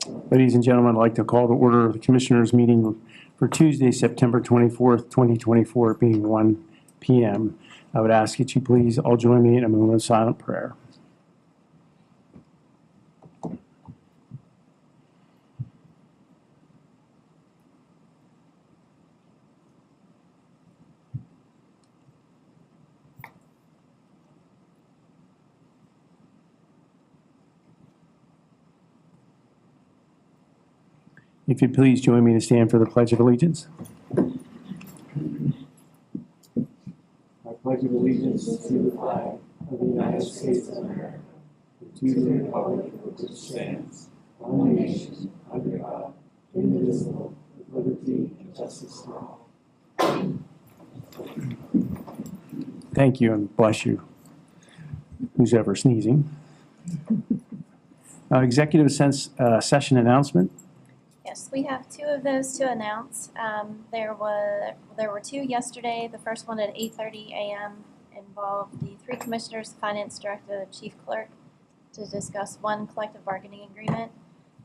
Ladies and gentlemen, I'd like to call to order the Commissioners' meeting for Tuesday, September 24th, 2024, being 1 p.m. I would ask that you please all join me in a moment of silent prayer. If you'd please join me to stand for the Pledge of Allegiance. I pledge allegiance to the flag of the United States of America, and to the republic which stands, one nation, under God, indivisible, with liberty and justice for all. Thank you, and bless you, who's ever sneezing. Executive session announcement. Yes, we have two of those to announce. There were two yesterday. The first one at 8:30 a.m. involved the three commissioners, the finance director, the chief clerk, to discuss one collective bargaining agreement.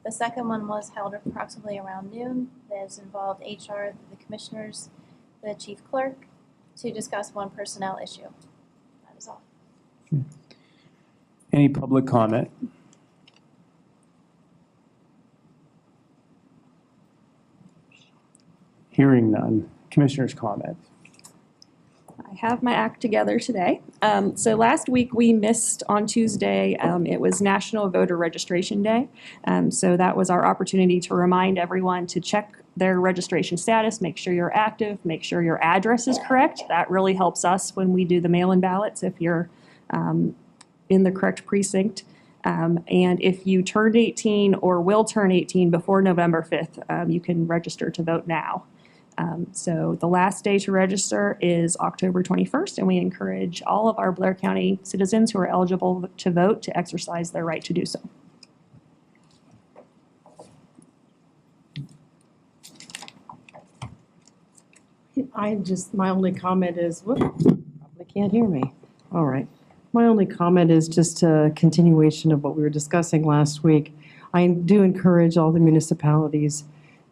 The second one was held approximately around noon. That involved HR, the commissioners, the chief clerk, to discuss one personnel issue. That is all. Any public comment? Hearing none. Commissioners' comment. I have my act together today. So last week we missed on Tuesday. It was National Voter Registration Day. So that was our opportunity to remind everyone to check their registration status, make sure you're active, make sure your address is correct. That really helps us when we do the mail-in ballots if you're in the correct precinct. And if you turned 18 or will turn 18 before November 5th, you can register to vote now. So the last day to register is October 21st, and we encourage all of our Blair County citizens who are eligible to vote to exercise their right to do so. My only comment is, probably can't hear me. All right. My only comment is just a continuation of what we were discussing last week. I do encourage all the municipalities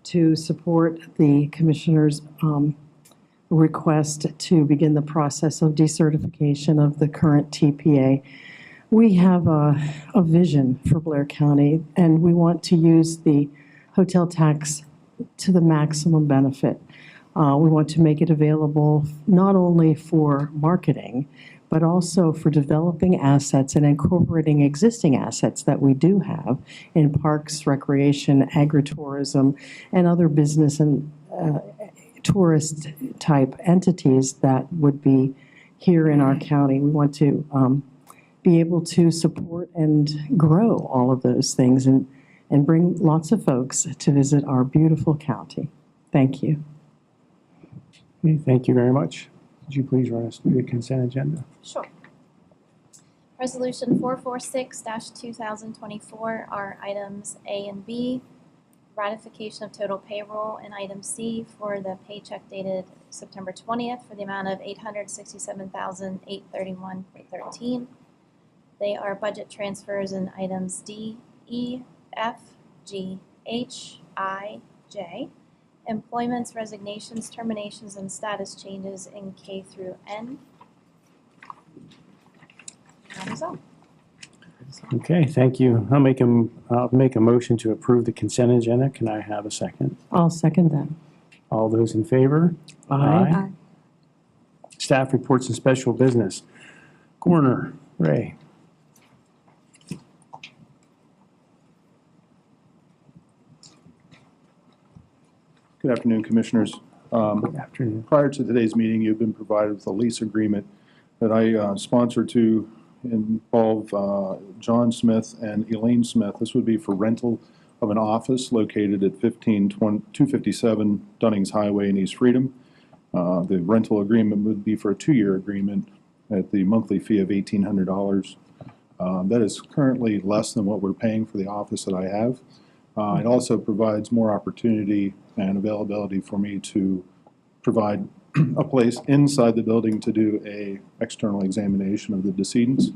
to support the commissioner's request to begin the process of decertification of the current TPA. We have a vision for Blair County, and we want to use the hotel tax to the maximum benefit. We want to make it available not only for marketing, but also for developing assets and incorporating existing assets that we do have in parks, recreation, agritourism, and other business and tourist type entities that would be here in our county. We want to be able to support and grow all of those things and bring lots of folks to visit our beautiful county. Thank you. Okay, thank you very much. Would you please run us through the consent agenda? Sure. Resolution 446-2024 are items A and B, ratification of total payroll, and item C for the paycheck dated September 20th for the amount of $867,831.13. They are budget transfers in items D, E, F, G, H, I, J. Employments, resignations, terminations, and status changes in K through N. That is all. Okay, thank you. I'll make a motion to approve the consent agenda. Can I have a second? I'll second that. All those in favor? Aye. Staff reports and special business. Coroner Ray. Good afternoon, Commissioners. Good afternoon. Prior to today's meeting, you've been provided with a lease agreement that I sponsored to involve John Smith and Elaine Smith. This would be for rental of an office located at 257 Dunnings Highway in East Freedom. The rental agreement would be for a 2-year agreement at the monthly fee of $1,800. That is currently less than what we're paying for the office that I have. It also provides more opportunity and availability for me to provide a place inside the building to do a external examination of the decedents,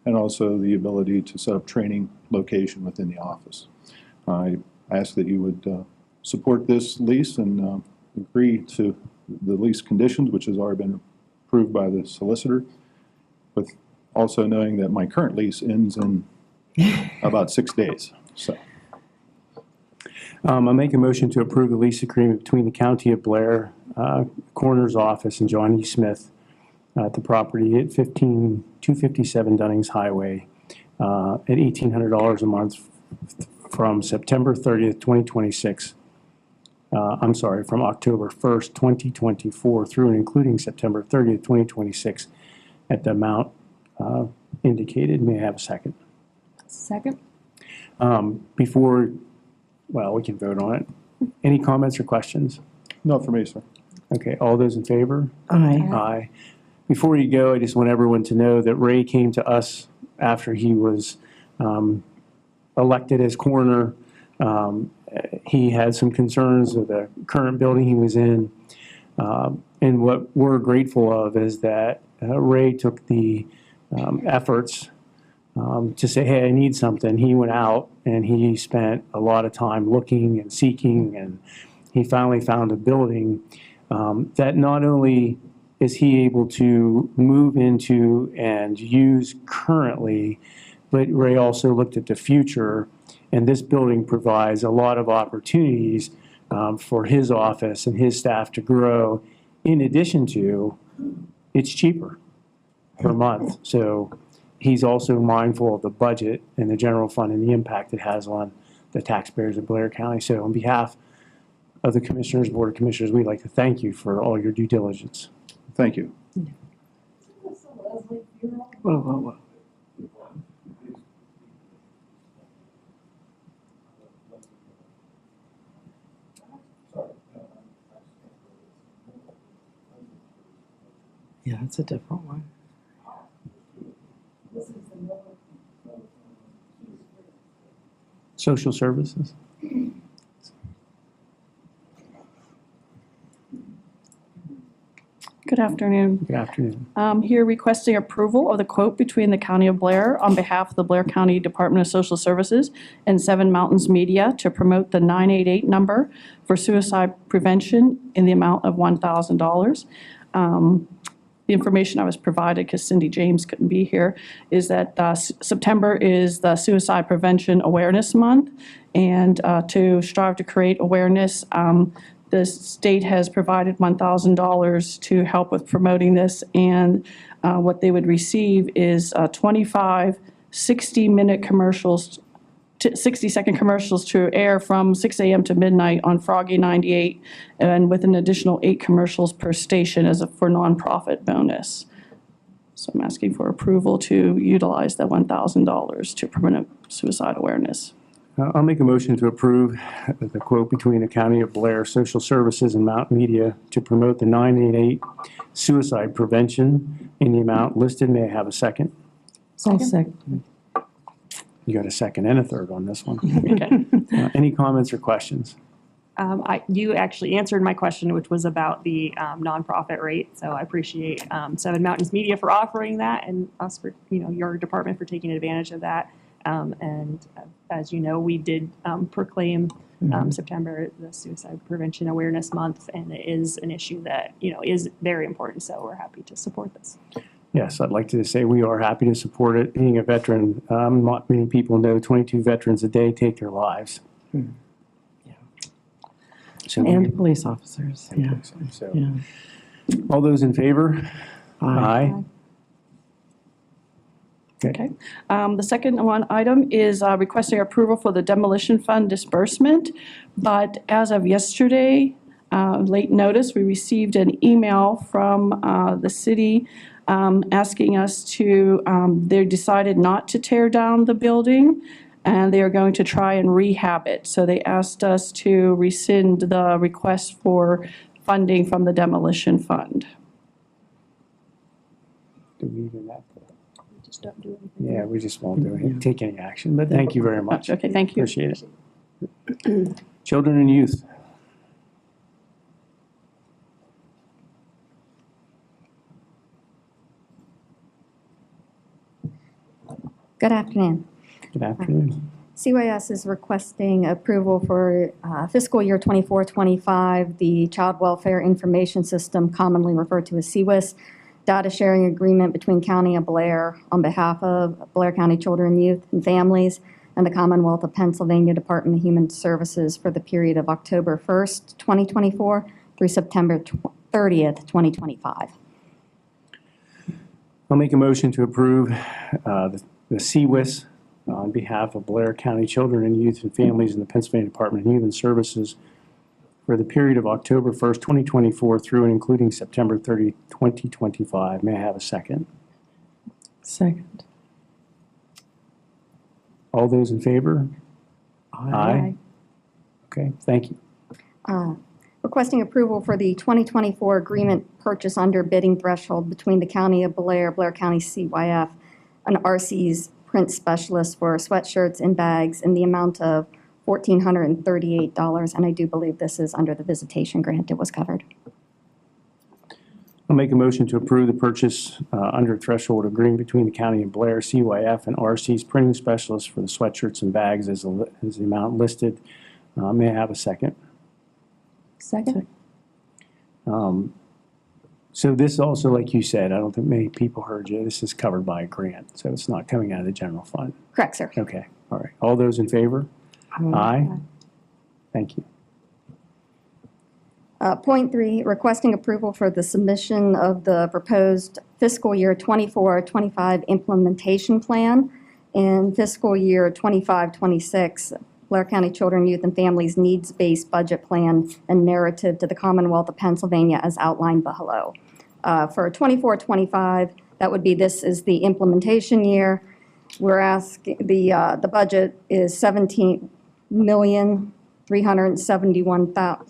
and also the ability to set up training location within the office. I I ask that you would support this lease and agree to the lease conditions, which has already been approved by the solicitor, with also knowing that my current lease ends in about 6 days. So, I'll make a motion to approve the lease agreement between the County of Blair, Coroner's Office, and John E. Smith at the property at 257 Dunnings Highway at $1,800 a month from September 30th, 2026. I'm sorry, from October 1st, 2024 through and including September 30th, 2026 at the amount indicated. May I have a second? Second? Before, well, we can vote on it. Any comments or questions? not for me, sir. Okay, all those in favor? Aye. Aye. Before you go, I just want everyone to know that Ray came to us after he was elected as coroner. He had some concerns with the current building he was in. And what we're grateful of is that Ray took the efforts to say, hey, I need something. He went out and he spent a lot of time looking and seeking, and he finally found a building that not only is he able to move into and use currently, but Ray also looked at the future, and this building provides a lot of opportunities for his office and his staff to grow. In addition to, it's cheaper per month. So he's also mindful of the budget and the general fund and the impact it has on the taxpayers of Blair County. So on behalf of the Commissioners, Board of Commissioners, we'd like to thank you for all your due diligence. Thank you. Whoa, whoa, whoa. Yeah, it's a different one. Social services. Good afternoon. Good afternoon. I'm here requesting approval of the quote between the County of Blair on behalf of the Blair County Department of Social Services and Seven Mountains Media to promote the 988 number for suicide prevention in the amount of $1,000. The information I was provided, because Cindy James couldn't be here, is that September is the Suicide Prevention Awareness Month, and to strive to create awareness, the state has provided $1,000 to help with promoting this, and what they would receive is 25 60-minute commercials, 60-second commercials to air from 6 a.m. to midnight on Froggy 98, and with an additional 8 commercials per station for nonprofit bonus. So I'm asking for approval to utilize that $1,000 to promote suicide awareness. I'll make a motion to approve the quote between the County of Blair Social Services and Mountain Media to promote the 988 suicide prevention in the amount listed. May I have a second? I'll second. You got a second and a third on this one. Okay. Any comments or questions? You actually answered my question, which was about the nonprofit rate. So I appreciate Seven Mountains Media for offering that, and us for, your department for taking advantage of that. As you know, we did proclaim September the Suicide Prevention Awareness Month, and it is an issue that, is very important. So we're happy to support this. Yes, I'd like to say we are happy to support it. Being a veteran, not many people know 22 veterans a day take their lives. Yeah. So And police officers, yeah. So, Yeah. all those in favor? Aye. Okay. The second item is requesting approval for the demolition fund disbursement. But as of yesterday, late notice, we received an email from the city asking us to, they decided not to tear down the building, and they are going to try and rehab it. So they asked us to rescind the request for funding from the demolition fund. Do we even have to? Just don't do anything. Yeah, we just won't take any action, but thank you very much. Okay, thank you. Appreciate it. Children and youth. Good afternoon. Good afternoon. CYS is requesting approval for fiscal year 24-25, the Child Welfare Information System, commonly referred to as CWIS, data sharing agreement between County of Blair on behalf of Blair County Children, Youth, and Families and the Commonwealth of Pennsylvania Department of Human Services for the period of October 1st, 2024 through September 30th, 2025. I'll make a motion to approve the CWIS on behalf of Blair County Children and Youth and Families in the Pennsylvania Department of Human Services for the period of October 1st, 2024 through and including September 30, 2025. May I have a second? Second. All those in favor? Aye. Okay, thank you. Requesting approval for the 2024 agreement purchase under bidding threshold between the County of Blair, Blair County CYF, and RC's print specialist for sweatshirts and bags in the amount of $1,438, and I do believe this is under the visitation grant. It was covered. I'll make a motion to approve the purchase under threshold agreement between the County of Blair, CYF, and RC's printing specialist for the sweatshirts and bags as the amount listed. May I have a second? Second. So this also, like you said, I don't think many people heard you, this is covered by a grant, so it's not coming out of the general fund. Correct, sir. Okay, all right. All those in favor? Aye. Thank you. Point 3, requesting approval for the submission of the proposed fiscal year 24-25 implementation plan and fiscal year 25-26 Blair County Children, Youth, and Families Needs-Based Budget Plan and Narrative to the Commonwealth of Pennsylvania as outlined below. For 24-25, that would be, this is the implementation year. We're asking, the budget is $17,371,000.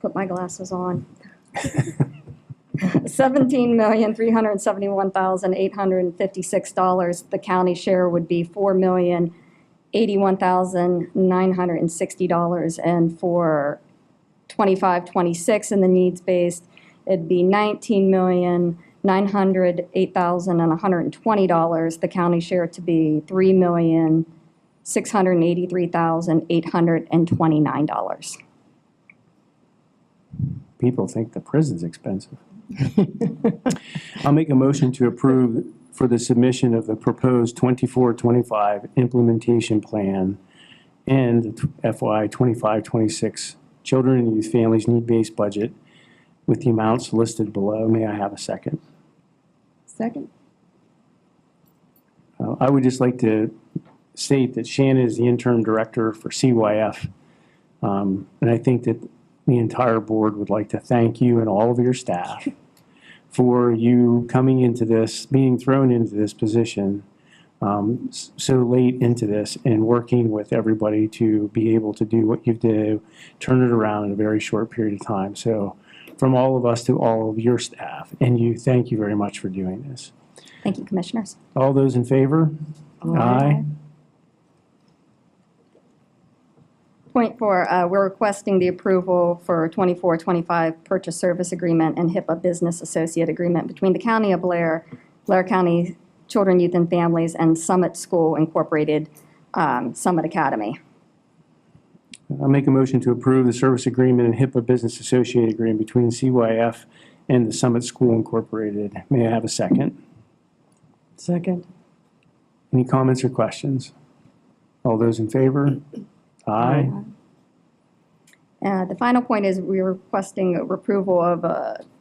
Put my glasses on. $17,371,856. The county share would be $4,081,960, and for 25-26 in the needs-based, it'd be $19,908,120. The county share to be $3,683,829. People think the prison's expensive. I'll make a motion to approve for the submission of the proposed 24-25 implementation plan and FY 25-26 Children and Youth Families Need-Based Budget with the amounts listed below. May I have a second? Second. I would just like to state that Shannon is the interim director for CYF, and I think that the entire board would like to thank you and all of your staff for you coming into this, being thrown into this position so late into this and working with everybody to be able to do what you do, turn it around in a very short period of time. So from all of us to all of your staff, and you, thank you very much for doing this. Thank you, Commissioners. All those in favor? Aye. Point 4, we're requesting the approval for 24-25 purchase service agreement and HIPAA business associate agreement between the County of Blair, Blair County Children, Youth, and Families, and Summit School Incorporated, Summit Academy. I'll make a motion to approve the service agreement and HIPAA business associate agreement between CYF and the Summit School Incorporated. May I have a second? Second. Any comments or questions? All those in favor? Aye. The final point is we're requesting approval of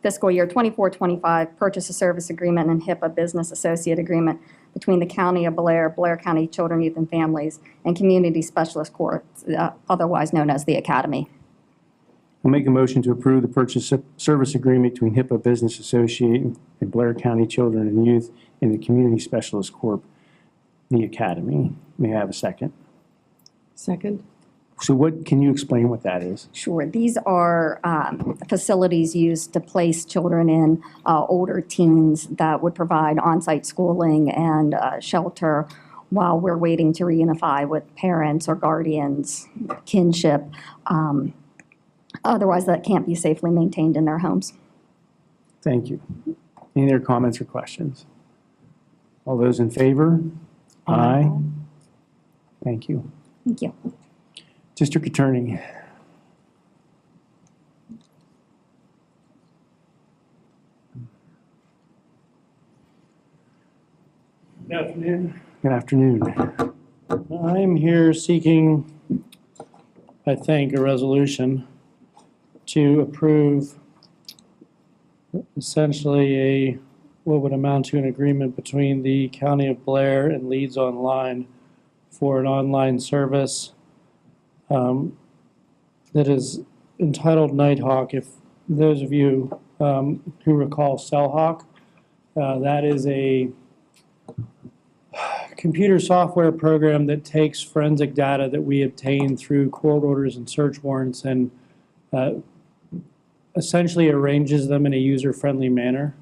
fiscal year 24-25 purchase of service agreement and HIPAA business associate agreement between the County of Blair, Blair County Children, Youth, and Families, and Community Specialist Court, otherwise known as the Academy. I'll make a motion to approve the purchase service agreement between HIPAA Business Associate and Blair County Children and Youth and the Community Specialist Corp, the Academy. May I have a second? Second. So what, can you explain what that is? Sure. These are facilities used to place children in, older teens that would provide on-site schooling and shelter while we're waiting to reunify with parents or guardians, kinship, otherwise that can't be safely maintained in their homes. Thank you. Any other comments or questions? All those in favor? Aye. Thank you. Thank you. District Attorney. Good afternoon. Good afternoon. I'm here seeking, I think, a resolution to approve essentially what would amount to an agreement between the County of Blair and Leeds Online for an online service that is entitled Nighthawk. If those of you who recall Cellhawk, that is a computer software program that takes forensic data that we obtain through court orders and search warrants and essentially arranges them in a user-friendly manner.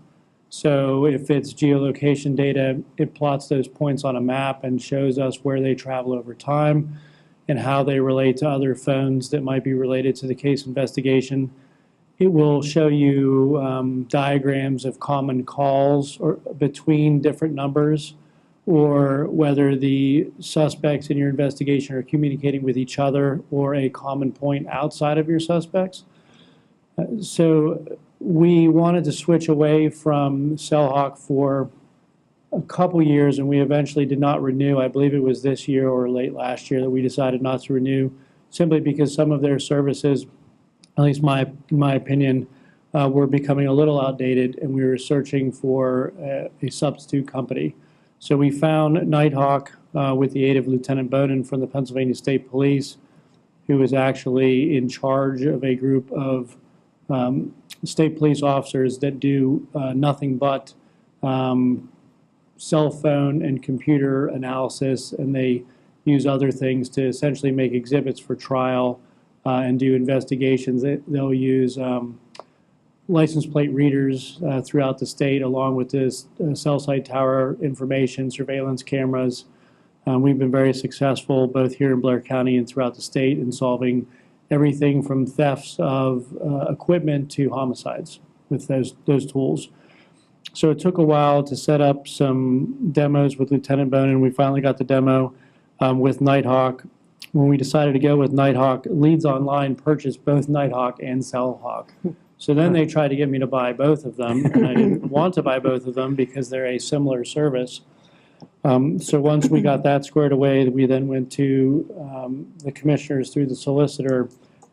So if it's geolocation data, it plots those points on a map and shows us where they travel over time and how they relate to other phones that might be related to the case investigation. It will show you diagrams of common calls or between different numbers, or whether the suspects in your investigation are communicating with each other or a common point outside of your suspects. So we wanted to switch away from Cellhawk for a couple years, and we eventually did not renew. I believe it was this year or late last year that we decided not to renew, simply because some of their services, at least my opinion, were becoming a little outdated, and we were searching for a substitute company. So we found Nighthawk with the aid of Lieutenant Bonin from the Pennsylvania State Police, who was actually in charge of a group of state police officers that do nothing but cell phone and computer analysis, and they use other things to essentially make exhibits for trial and do investigations. They'll use license plate readers throughout the state, along with this cell site tower information, surveillance cameras. We've been very successful both here in Blair County and throughout the state in solving everything from thefts of equipment to homicides with those tools. So it took a while to set up some demos with Lieutenant Bonin. We finally got the demo with Nighthawk. When we decided to go with Nighthawk, Leeds Online purchased both Nighthawk and Cellhawk. So then they tried to get me to buy both of them, and I didn't want to buy both of them because they're a similar service. So once we got that squared away, we then went to the commissioners through the solicitor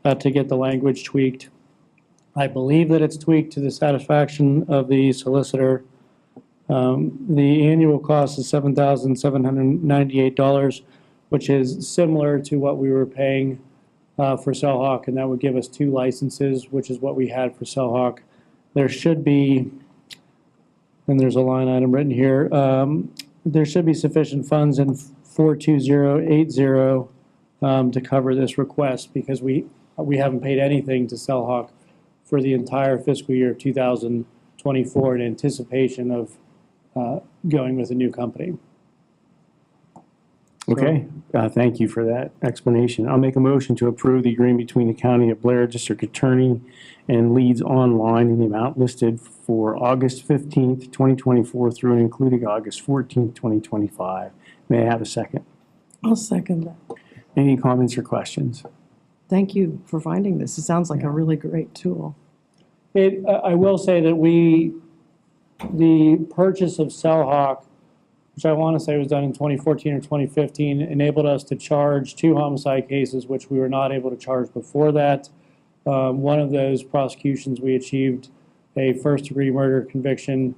to get the language tweaked. I believe that it's tweaked to the satisfaction of the solicitor. The annual cost is $7,798, which is similar to what we were paying for Cellhawk, and that would give us 2 licenses, which is what we had for Cellhawk. There should be, and there's a line item written here, there should be sufficient funds in 42080 to cover this request, because we haven't paid anything to Cellhawk for the entire fiscal year of 2024 in anticipation of going with a new company. Okay, thank you for that explanation. I'll make a motion to approve the agreement between the County of Blair District Attorney and Leeds Online in the amount listed for August 15th, 2024 through and including August 14th, 2025. May I have a second? I'll second that. Any comments or questions? Thank you for finding this. It sounds like a really great tool. I will say that the purchase of Cellhawk, which I want to say was done in 2014 or 2015, enabled us to charge 2 homicide cases, which we were not able to charge before that. One of those prosecutions, we achieved a first-degree murder conviction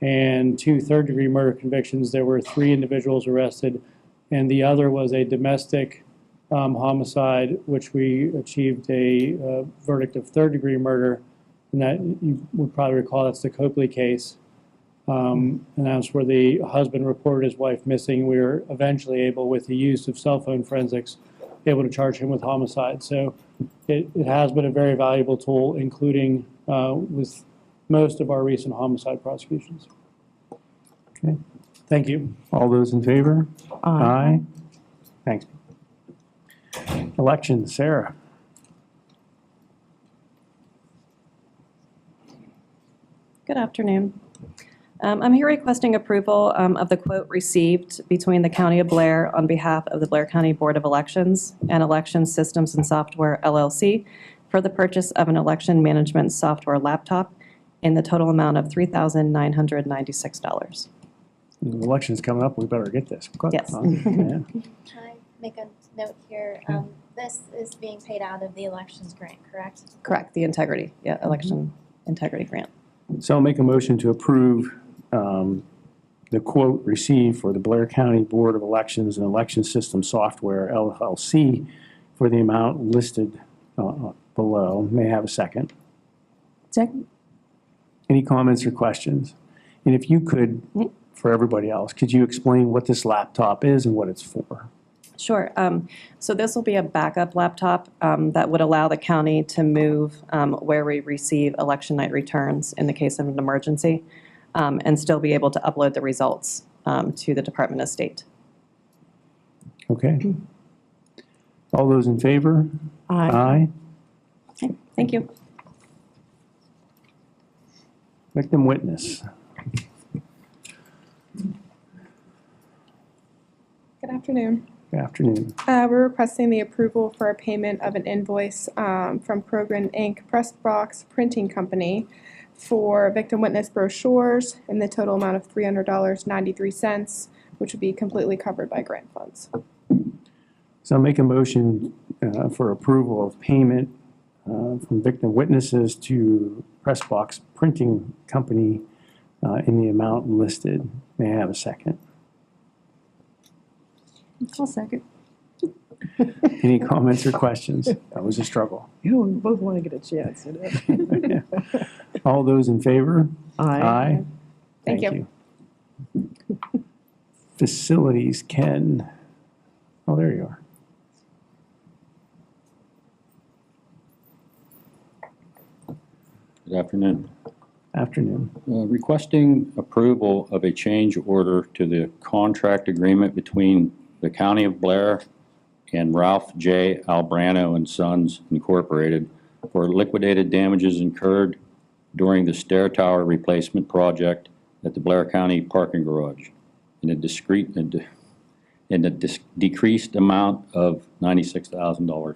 and 2 third-degree murder convictions. There were 3 individuals arrested, and the other was a domestic homicide, which we achieved a verdict of third-degree murder, and that you would probably recall that's the Copley case. And that's where the husband reported his wife missing. We were eventually able, with the use of cell phone forensics, able to charge him with homicide. So it has been a very valuable tool, including with most of our recent homicide prosecutions. Okay. Thank you. All those in favor? Aye. Thanks. Elections, Sarah. Good afternoon. I'm here requesting approval of the quote received between the County of Blair on behalf of the Blair County Board of Elections and Election Systems and Software LLC for the purchase of an election management software laptop in the total amount of $3,996. The election's coming up, we better get this. quick, Yes. huh? Yeah. Can I make a note here? This is being paid out of the elections grant, correct? Correct, the integrity, election integrity grant. So I'll make a motion to approve the quote received for the Blair County Board of Elections and Election System Software LLC for the amount listed below. May I have a second? Second. Any comments or questions? And if you could, for everybody else, could you explain what this laptop is and what it's for? Sure. So this will be a backup laptop that would allow the county to move where we receive election night returns in the case of an emergency and still be able to upload the results to the Department of State. Okay. All those in favor? Aye. Okay, thank you. Victim witness. Good afternoon. Good afternoon. We're requesting the approval for a payment of an invoice from Progrin Inc. Press Box Printing Company for victim witness brochures in the total amount of $300.93, which would be completely covered by grant funds. So I'll make a motion for approval of payment from victim witnesses to Pressbox Printing Company in the amount listed. May I have a second? I'll second. Any comments or questions? That was a struggle. You know, we both want to get a chance, you know? All those in favor? Aye. Thank you. Facilities, Ken. Oh, there you are. Good afternoon. Afternoon. Requesting approval of a change order to the contract agreement between the County of Blair and Ralph J. Albrano and Sons Incorporated for liquidated damages incurred during the stair tower replacement project at the Blair County Parking Garage in a decreased amount of $96,000.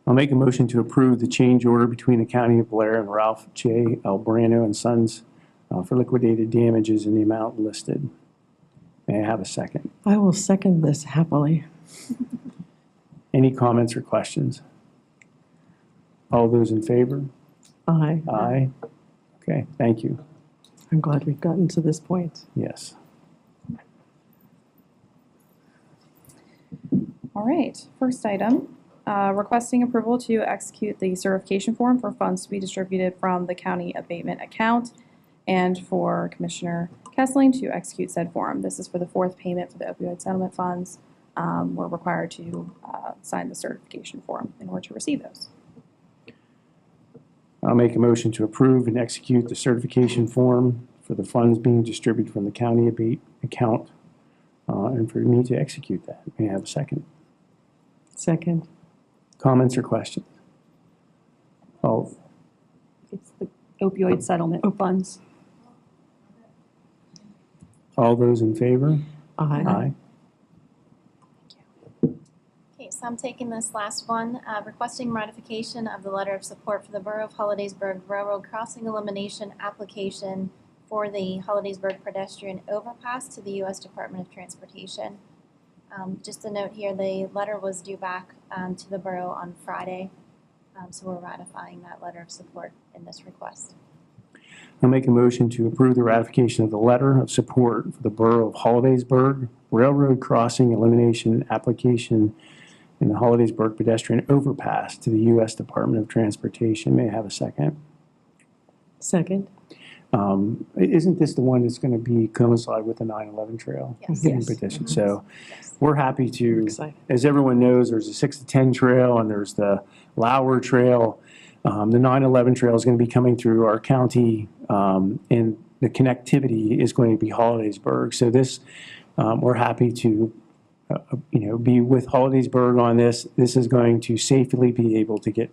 I'll make a motion to approve the change order between the County of Blair and Ralph J. Albrano and Sons for liquidated damages in the amount listed. May I have a second? I will second this happily. Any comments or questions? All those in favor? Aye. Aye. Okay, thank you. I'm glad we've gotten to this point. Yes. All right, first item, requesting approval to execute the certification form for funds to be distributed from the county abatement account and for Commissioner Kessling to execute said form. This is for the fourth payment for the opioid settlement funds. We're required to sign the certification form in order to receive those. I'll make a motion to approve and execute the certification form for the funds being distributed from the county abate account and for me to execute that. May I have a second? Second. Comments or questions? Oh, It's the opioid settlement funds. all those in favor? Aye. Aye. Okay, so I'm taking this last one, requesting ratification of the letter of support for the Borough of Hollidaysburg Railroad Crossing Elimination application for the Hollidaysburg pedestrian overpass to the U.S. Department of Transportation. Just a note here, the letter was due back to the borough on Friday, so we're ratifying that letter of support in this request. I'll make a motion to approve the ratification of the letter of support for the Borough of Hollidaysburg Railroad Crossing Elimination application in the Hollidaysburg pedestrian overpass to the U.S. Department of Transportation. May I have a second? Second. Isn't this the one that's going to be coincide with the 9/11 trail? Yes. Yes. Petition. So Yes. we're happy We're to, excited. as everyone knows, there's a 6 to 10 trail and there's the Lauer Trail. The 9/11 trail is going to be coming through our county, and the connectivity is going to be Hollidaysburg. So this, we're happy to, be with Hollidaysburg on this. This is going to safely be able to get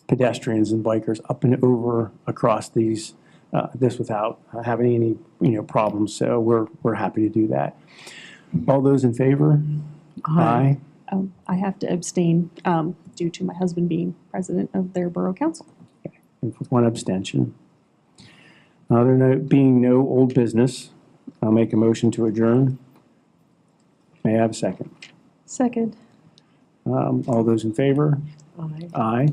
pedestrians and bikers up and over across these this without having any, problems. So we're happy to do that. All those in favor? Aye. I have to abstain due to my husband being president of their borough council. And with one abstention. There being no old business, I'll make a motion to adjourn. May I have a second? Second. All those in favor? Aye. Aye.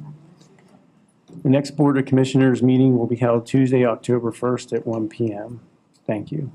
The next Board of Commissioners meeting will be held Tuesday, October 1st at 1 p.m. Thank you.